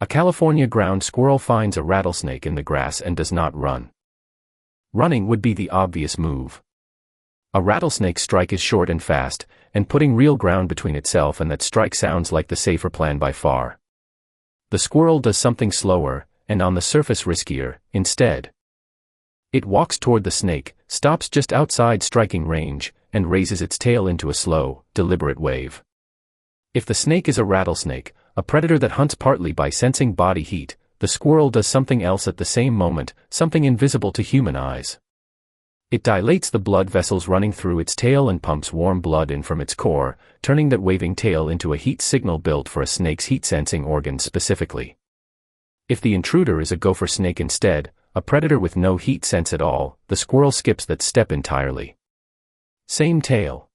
A California ground squirrel finds a rattlesnake in the grass and does not run. Running would be the obvious move. A rattlesnake strike is short and fast, and putting real ground between itself and that strike sounds like the safer plan by far. The squirrel does something slower, and on the surface riskier, instead. It walks toward the snake, stops just outside striking range, and raises its tail into a slow, deliberate wave. If the snake is a rattlesnake, a predator that hunts partly by sensing body heat, the squirrel does something else at the same moment, something invisible to human eyes. It dilates the blood vessels running through its tail and pumps warm blood in from its core, turning that waving tail into a heat signal built for a snake's heat-sensing organs specifically. If the intruder is a gopher snake instead, a predator with no heat sense at all, the squirrel skips that step entirely. Same tail.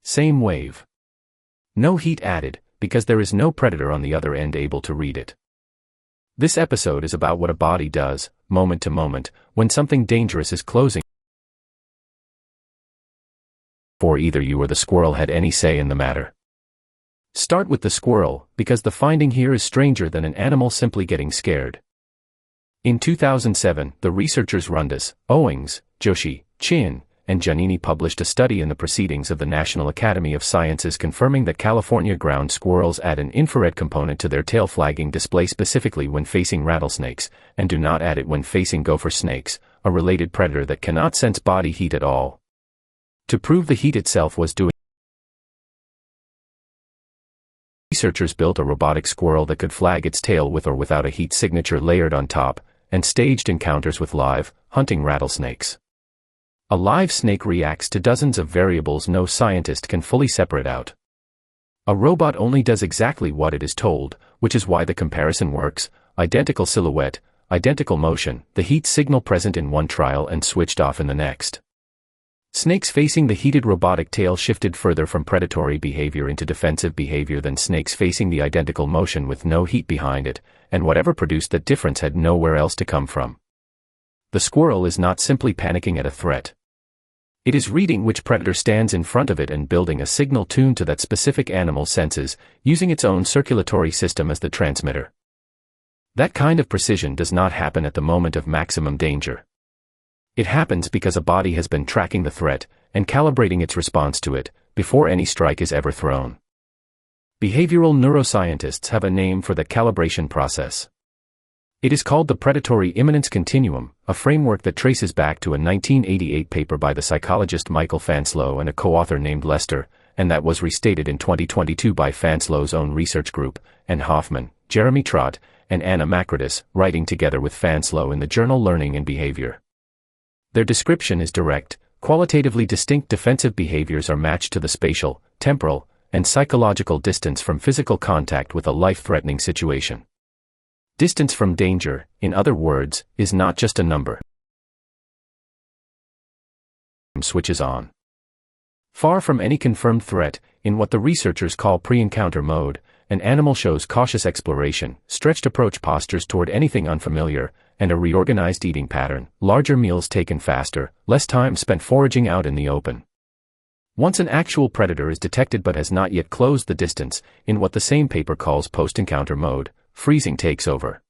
Same wave. No heat added, because there is no predator on the other end able to read it. This episode is about what a body does, moment to moment, when something dangerous is closing, before either you or the squirrel had any say in the matter. Start with the squirrel, because the finding here is stranger than an animal simply getting scared. In 2007, the researchers Rundus, Owings, Joshi, Chinn, and Giannini published a study in the Proceedings of the National Academy of Sciences confirming that California ground squirrels add an infrared component to their tail flagging display specifically when facing rattlesnakes, and do not add it when facing gopher snakes, a related predator that cannot sense body heat at all. To prove the heat itself was doing, researchers built a robotic squirrel that could flag its tail with or without a heat signature layered on top, and staged encounters with live, hunting rattlesnakes. A live snake reacts to dozens of variables no scientist can fully separate out. A robot only does exactly what it is told, which is why the comparison works: identical silhouette, identical motion, the heat signal present in one trial and switched off in the next. Snakes facing the heated robotic tail shifted further from predatory behavior into defensive behavior than snakes facing the identical motion with no heat behind it, and whatever produced that difference had nowhere else to come from. The squirrel is not simply panicking at a threat. It is reading which predator stands in front of it and building a signal tuned to that specific animal's senses, using its own circulatory system as the transmitter. That kind of precision does not happen at the moment of maximum danger. It happens because a body has been tracking the threat, and calibrating its response to it, before any strike is ever thrown. Behavioral neuroscientists have a name for the calibration process. It is called the predatory imminence continuum, a framework that traces back to a 1988 paper by the psychologist Michael Fanselow and a co-author named Lester, and that was restated in 2022 by Fanselow's own research group, and Hoffman, Jeremy Trott, and Anna Makridis, writing together with Fanselow in the journal Learning and Behavior. Their description is direct: qualitatively distinct defensive behaviors are matched to the spatial, temporal, and psychological distance from physical contact with a life-threatening situation. Distance from danger, in other words, is not just a number. Switches on. Far from any confirmed threat, in what the researchers call pre-encounter mode, an animal shows cautious exploration, stretched approach postures toward anything unfamiliar, and a reorganized eating pattern, larger meals taken faster, less time spent foraging out in the open. Once an actual predator is detected but has not yet closed the distance, in what the same paper calls post-encounter mode, freezing takes over.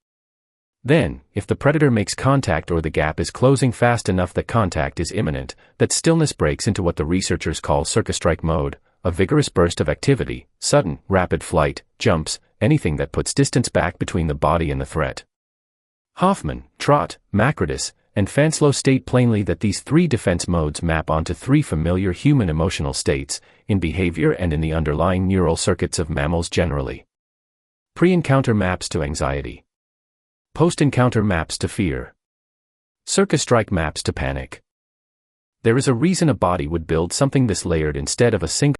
Then, if the predator makes contact or the gap is closing fast enough that contact is imminent, that stillness breaks into what the researchers call circa-strike mode, a vigorous burst of activity, sudden, rapid flight, jumps, anything that puts distance back between the body and the threat. Hoffman, Trott, Makridis, and Fanselow state plainly that these three defense modes map onto three familiar human emotional states, in behavior and in the underlying neural circuits of mammals generally. Pre-encounter maps to anxiety. Post-encounter maps to fear. Circa-strike maps to panic. There is a reason a body would build something this layered instead of a single.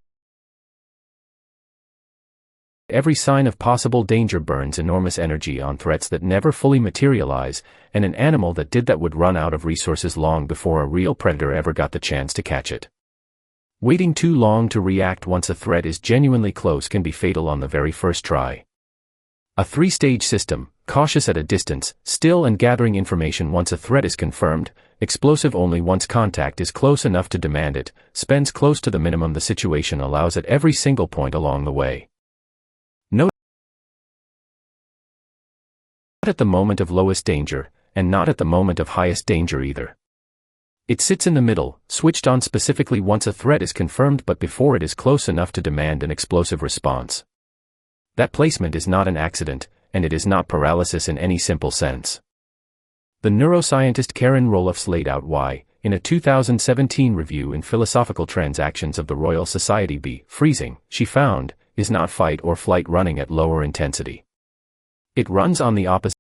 Every sign of possible danger burns enormous energy on threats that never fully materialize, and an animal that did that would run out of resources long before a real predator ever got the chance to catch it. Waiting too long to react once a threat is genuinely close can be fatal on the very first try. A three-stage system, cautious at a distance, still and gathering information once a threat is confirmed, explosive only once contact is close enough to demand it, spends close to the minimum the situation allows at every single point along the way. at the moment of lowest danger, and not at the moment of highest danger either. It sits in the middle, switched on specifically once a threat is confirmed but before it is close enough to demand an explosive response. That placement is not an accident, and it is not paralysis in any simple sense. The neuroscientist Karen Roelofs laid out why, in a 2017 review in Philosophical Transactions of the Royal Society freezing, she found, is not fight or flight running at lower intensity. It runs on the opposite.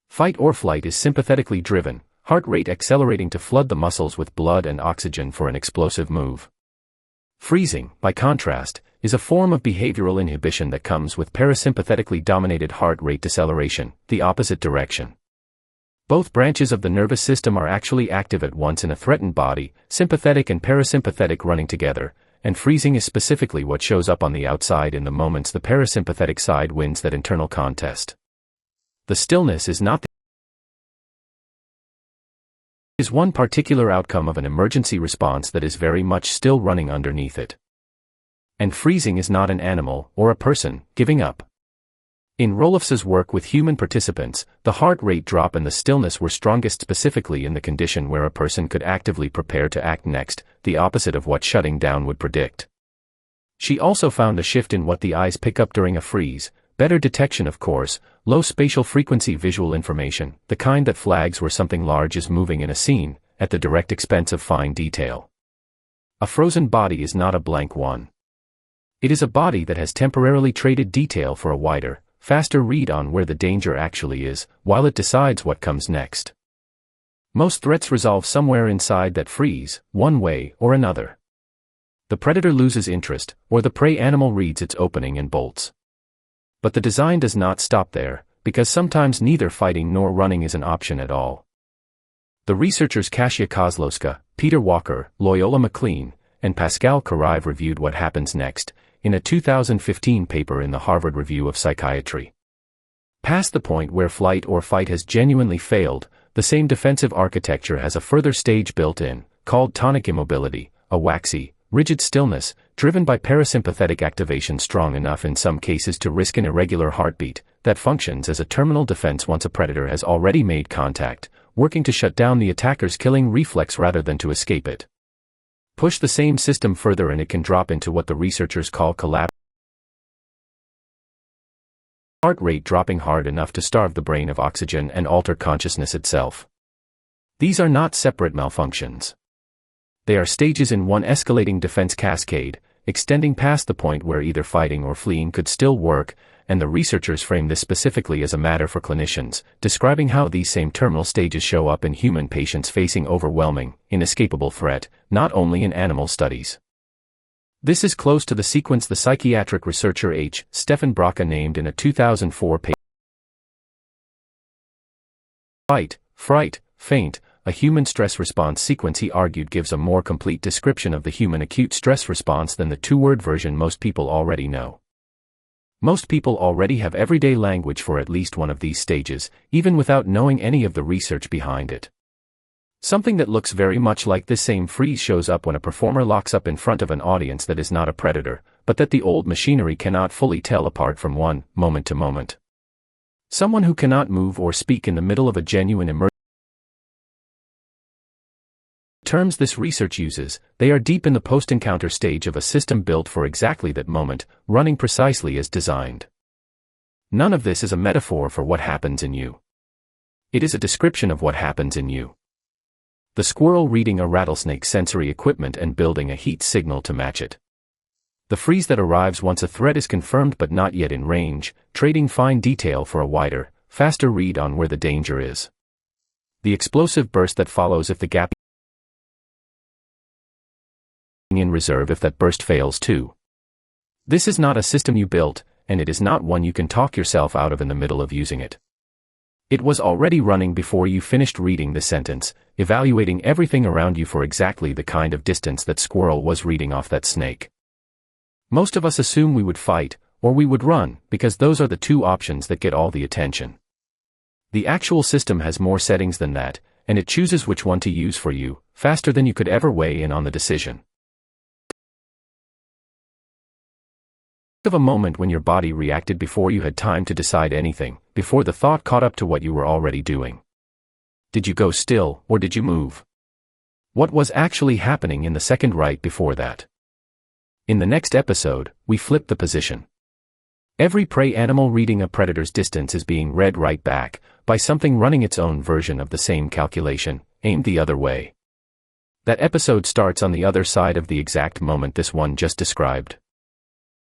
Fight or flight is sympathetically driven, heart rate accelerating to flood the muscles with blood and oxygen for an explosive move. Freezing, by contrast, is a form of behavioral inhibition that comes with parasympathetically dominated heart rate deceleration, the opposite direction. Both branches of the nervous system are actually active at once in a threatened body, sympathetic and parasympathetic running together, and freezing is specifically what shows up on the outside in the moments the parasympathetic side wins that internal contest. The stillness is not is one particular outcome of an emergency response that is very much still running underneath it. And freezing is not an animal, or a person, giving up. In Roelofs's work with human participants, the heart rate drop and the stillness were strongest specifically in the condition where a person could actively prepare to act next, the opposite of what shutting down would predict. She also found a shift in what the eyes pick up during a freeze, better detection of course, low spatial frequency visual information, the kind that flags where something large is moving in a scene, at the direct expense of fine detail. A frozen body is not a blank one. It is a body that has temporarily traded detail for a wider, faster read on where the danger actually is, while it decides what comes next. Most threats resolve somewhere inside that freeze, one way or another. The predator loses interest, or the prey animal reads its opening and bolts. But the design does not stop there, because sometimes neither fighting nor running is an option at all. The researchers Kasia Kozlowska, Peter Walker, Loyola McLean, and Pascal Carrive reviewed what happens next, in a 2015 paper in the Harvard Review of Psychiatry. Past the point where flight or fight has genuinely failed, the same defensive architecture has a further stage built in, called tonic immobility, a waxy, rigid stillness, driven by parasympathetic activation strong enough in some cases to risk an irregular heartbeat, that functions as a terminal defense once a predator has already made contact, working to shut down the attacker's killing reflex rather than to escape it. Push the same system further and it can drop into what the researchers call collapse. Heart rate dropping hard enough to starve the brain of oxygen and alter consciousness itself. These are not separate malfunctions. They are stages in one escalating defense cascade, extending past the point where either fighting or fleeing could still work, and the researchers frame this specifically as a matter for clinicians, describing how these same terminal stages show up in human patients facing overwhelming, inescapable threat, not only in animal studies. This is close to the sequence the psychiatric researcher H. Stefan Bracha named in a 2004 paper. Fight, fright, faint, a human stress response sequence he argued gives a more complete description of the human acute stress response than the two-word version most people already know. Most people already have everyday language for at least one of these stages, even without knowing any of the research behind it. Something that looks very much like this same freeze shows up when a performer locks up in front of an audience that is not a predator, but that the old machinery cannot fully tell apart from one, moment to moment. Someone who cannot move or speak in the middle of a genuine emergency. Terms this research uses, they are deep in the post-encounter stage of a system built for exactly that moment, running precisely as designed. None of this is a metaphor for what happens in you. It is a description of what happens in you. The squirrel reading a rattlesnake sensory equipment and building a heat signal to match it. The freeze that arrives once a threat is confirmed but not yet in range, trading fine detail for a wider, faster read on where the danger is. The explosive burst that follows if the gap in reserve if that burst fails too. This is not a system you built, and it is not one you can talk yourself out of in the middle of using it. It was already running before you finished reading the sentence, evaluating everything around you for exactly the kind of distance that squirrel was reading off that snake. Most of us assume we would fight, or we would run, because those are the two options that get all the attention. The actual system has more settings than that, and it chooses which one to use for you, faster than you could ever weigh in on the decision. of a moment when your body reacted before you had time to decide anything, before the thought caught up to what you were already doing. Did you go still, or did you move? What was actually happening in the second right before that? In the next episode, we flip the position. Every prey animal reading a predator's distance is being read right back, by something running its own version of the same calculation, aimed the other way. That episode starts on the other side of the exact moment this one just described.